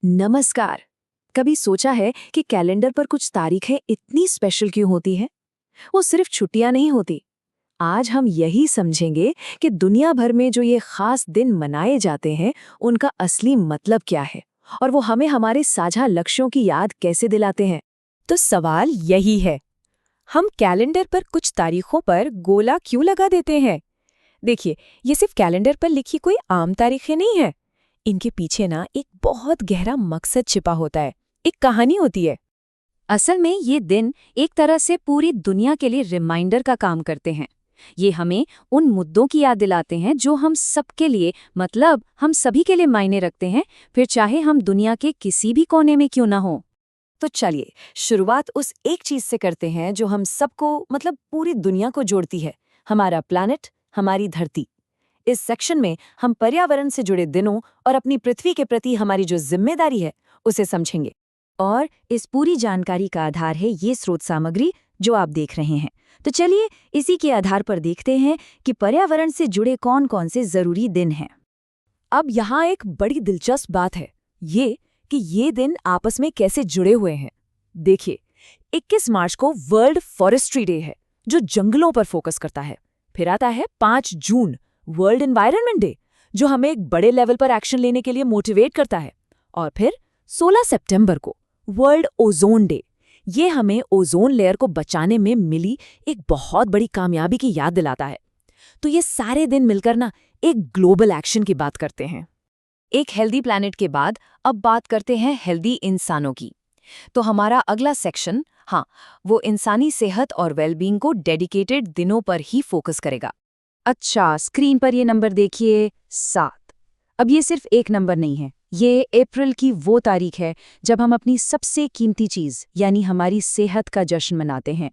नमस्कार। कभी सोचा है कि कैलेंडर पर कुछ तारीखें इतनी स्पेशल क्यों होती हैं? वो सिर्फ छुट्टियां नहीं होती। आज हम यही समझेंगे कि दुनिया भर में जो ये खास दिन मनाए जाते हैं, उनका असली मतलब क्या है और वो हमें हमारे साझा लक्ष्यों की याद कैसे दिलाते हैं। तो सवाल यही है, हम कैलेंडर पर कुछ तारीखों पर गोला क्यों लगा देते हैं? देखिए, ये सिर्फ कैलेंडर पर लिखी कोई आम तारीखें नहीं है। इनके पीछे ना एक बहुत गहरा मकसद छिपा होता है, एक कहानी होती है। असल में ये दिन एक तरह से पूरी दुनिया के लिए रिमाइंडर का काम करते हैं। ये हमें उन मुद्दों की याद दिलाते हैं जो हम सबके लिए, मतलब हम सभी के लिए मायने रखते हैं, फिर चाहे हम दुनिया के किसी भी कोने में क्यों ना हो। तो चलिए शुरुआत उस एक चीज से करते हैं जो हम सबको, मतलब पूरी दुनिया को जोड़ती है, हमारा प्लैनेट, हमारी धरती। इस सेक्शन में हम पर्यावरण से जुड़े दिनों और अपनी पृथ्वी के प्रति हमारी जो जिम्मेदारी है उसे समझेंगे। और इस पूरी जानकारी का आधार है ये स्रोत सामग्री जो आप देख रहे हैं। तो चलिए इसी के आधार पर देखते हैं कि पर्यावरण से जुड़े कौन कौन से जरूरी दिन हैं। अब यहाँ एक बड़ी दिलचस्प बात है, ये कि ये दिन आपस में कैसे जुड़े हुए हैं। देखिए, 21 मार्च को वर्ल्ड फॉरेस्ट्री डे है, जो जंगलों पर फोकस करता है। फिर आता है 5 जून, वर्ल्ड एनवायरनमेंट डे, जो हमें एक बड़े लेवल पर एक्शन लेने के लिए मोटिवेट करता है। और फिर 16 सितंबर को वर्ल्ड ओजोन डे, ये हमें ओजोन लेयर को बचाने में मिली एक बहुत बड़ी कामयाबी की याद दिलाता है। तो ये सारे दिन मिलकर ना एक ग्लोबल एक्शन की बात करते हैं। एक हेल्दी प्लैनेट के बाद अब बात करते हैं हेल्दी इंसानों की। तो हमारा अगला सेक्शन, हाँ, वो इंसानी सेहत और वेलबींग को डेडिकेटेड दिनों पर ही फोकस करेगा। अच्छा, स्क्रीन पर ये नंबर देखिए, 7। अब ये सिर्फ एक नंबर नहीं है, ये अप्रैल की वो तारीख है जब हम अपनी सबसे कीमती चीज़ यानी हमारी सेहत का जश्न मनाते हैं।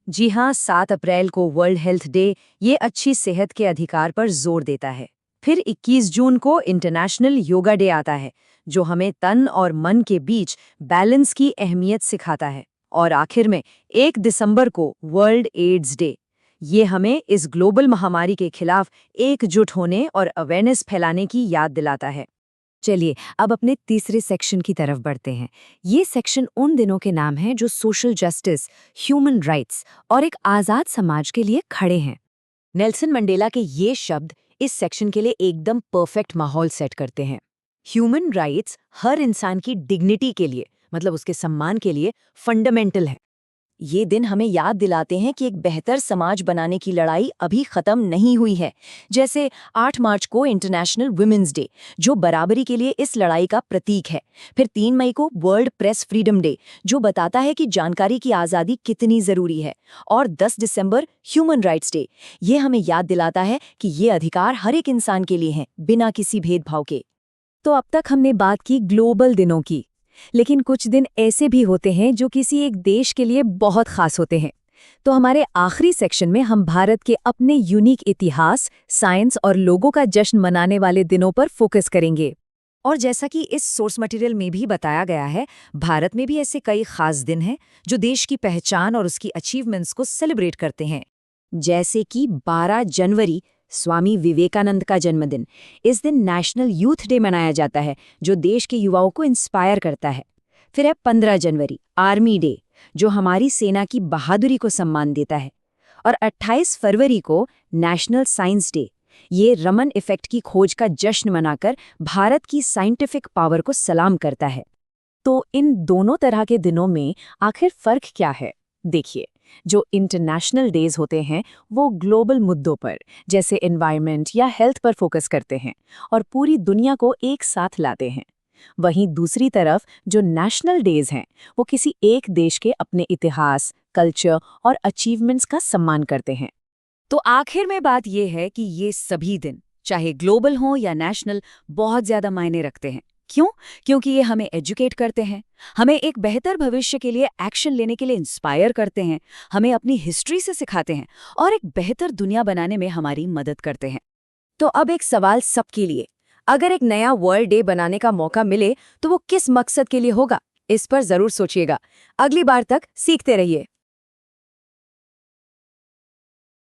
जी हाँ, 7 अप्रैल को वर्ल्ड हेल्थ डे ये अच्छी सेहत के अधिकार पर जोर देता है। फिर 21 जून को इंटरनेशनल योगा डे आता है, जो हमें तन और मन के बीच बैलेंस की अहमियत सिखाता है। और आखिर में 1 दिसंबर को वर्ल्ड एड्स डे, ये हमें इस ग्लोबल महामारी के खिलाफ एकजुट होने और अवेयरनेस फैलाने की याद दिलाता है। चलिए अब अपने तीसरे सेक्शन की तरफ बढ़ते हैं। ये सेक्शन उन दिनों के नाम हैं जो सोशल जस्टिस, ह्यूमन राइट्स और एक आज़ाद समाज के लिए खड़े हैं। नेल्सन मंडेला के ये शब्द इस सेक्शन के लिए एकदम परफेक्ट माहौल सेट करते हैं। ह्यूमन राइट्स हर इंसान की डिग्निटी के लिए, मतलब उसके सम्मान के लिए फंडामेंटल है। ये दिन हमें याद दिलाते हैं कि एक बेहतर समाज बनाने की लड़ाई अभी खत्म नहीं हुई है। जैसे 8 मार्च को इंटरनेशनल वुमेन्स डे, जो बराबरी के लिए इस लड़ाई का प्रतीक है। फिर 3 मई को वर्ल्ड प्रेस फ्रीडम डे, जो बताता है कि जानकारी की आज़ादी कितनी ज़रूरी है। और 10 दिसंबर ह्यूमन राइट्स डे, ये हमें याद दिलाता है कि ये अधिकार हर एक इंसान के लिए हैं, बिना किसी भेदभाव के। तो अब तक हमने बात की ग्लोबल दिनों की, लेकिन कुछ दिन ऐसे भी होते हैं जो किसी एक देश के लिए बहुत खास होते हैं। तो हमारे आखिरी सेक्शन में हम भारत के अपने यूनिक इतिहास, साइंस और लोगों का जश्न मनाने वाले दिनों पर फोकस करेंगे। और जैसा कि इस सोर्स मटेरियल में भी बताया गया है, भारत में भी ऐसे कई खास दिन हैं जो देश की पहचान और उसकी अचीवमेंट्स को सेलिब्रेट करते हैं। जैसे कि 12 जनवरी, स्वामी विवेकानंद का जन्मदिन। इस दिन नेशनल यूथ डे मनाया जाता है, जो देश के युवाओं को इंस्पायर करता है। फिर है 15 जनवरी, आर्मी डे, जो हमारी सेना की बहादुरी को सम्मान देता है। और 28 फरवरी को नेशनल साइंस डे, ये रमन इफेक्ट की खोज का जश्न मनाकर भारत की साइंटिफिक पावर को सलाम करता है। तो इन दोनों तरह के दिनों में आखिर फर्क क्या है? देखिए, जो इंटरनेशनल डेज होते हैं वो ग्लोबल मुद्दों पर, जैसे एनवायरनमेंट या हेल्थ पर फोकस करते हैं और पूरी दुनिया को एक साथ लाते हैं। वहीं दूसरी तरफ जो नेशनल डेज हैं वो किसी एक देश के अपने इतिहास, कल्चर और अचीवमेंट्स का सम्मान करते हैं। तो आखिर में बात यह है कि ये सभी दिन, चाहे ग्लोबल हो या नेशनल, बहुत ज्यादा मायने रखते हैं। क्यों? क्योंकि ये हमें एजुकेट करते हैं, हमें एक बेहतर भविष्य के लिए एक्शन लेने के लिए इंस्पायर करते हैं, हमें अपनी हिस्ट्री से सिखाते हैं और एक बेहतर दुनिया बनाने में हमारी मदद करते हैं। तो अब एक सवाल सबके लिए, अगर एक नया वर्ल्ड डे बनाने का मौका मिले तो वो किस मकसद के लिए होगा? इस पर जरूर सोचिएगा। अगली बार तक सीखते रहिए।